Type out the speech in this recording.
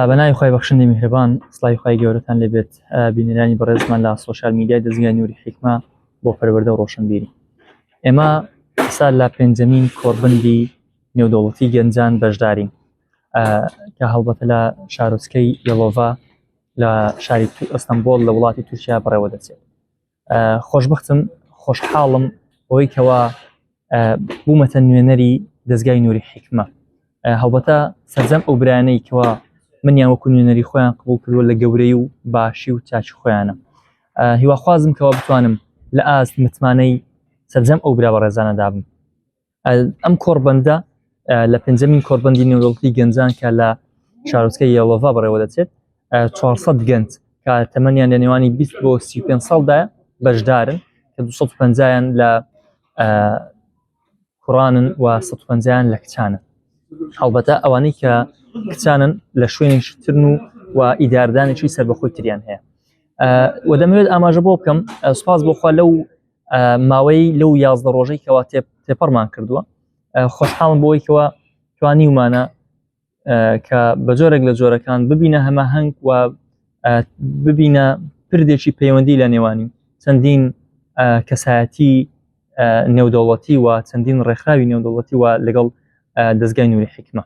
بەناوی خۆی بەخشندی میهرەبان سڵای خۆی گەورەتان لێبێت بینەرانی بەڕێزمان لە سۆشیال میدیای دەستگای نووری حیکمە بۆ پەروەردە و ڕۆشنبیری. ئێمە ئێستا لە پێنجەمین کۆڕبندی نێودەوڵەتی گەنجان بەشدارین کە هەڵبەتە لە شارۆچکەی یەڵۆڤا لە شاری ئەستەمبۆڵ لە وڵاتی تورکیا بەڕێوە دەچێت. خۆشبەختم خۆشحاڵم بۆی کەوا بوومەتە نوێنەری دەستگای نووری حیکمە. هەڵبەتە سەرجەم ئەو برایانەی کەوا منیان وەکو نوێنەری خۆیان قبول کردووە لە گەورەی و باشی و چاکی خۆیانە. هیواخوازم کەوا بتوانم لە ئاست متمانەی سەرجەم ئەو برا بەڕێزانەدا بم. ئەم کۆڕبەندە لە پێنجەمین کۆڕبەندی نێودەوڵەتی گەنجان کە لە شارۆچکەی یەڵۆڤا بەڕێوە دەچێت 400 گەنج کە تەمەنیان لە نێوانی 20 بۆ 35 ساڵدایە بەشدارن کە 250یان لە کوڕانن و 150یان لە کچانن. هەڵبەتە ئەوانەی کە کچانن لە شوێنێکی ترن و ئیداردانێکی سەربەخۆی تریان هەیە. و دەمەوێت ئاماژە بۆ بکەم سوپاس بۆخوا لەو ماوەی لەو 11 ڕۆژەی کەوا تێپەڕمان کردووە. خۆشحاڵم بۆی کەوا توانیومانە کە بە جۆرێک لە جۆرەکان ببینە هەماهەنگ و ببینە پردێکی پەیوەندی لە نێوانی چەندین کەسایەتی نێودەوڵەتی و چەندین ڕێکخراوی نێودەوڵەتی و لەگەڵ دەستگای نووری حیکمە.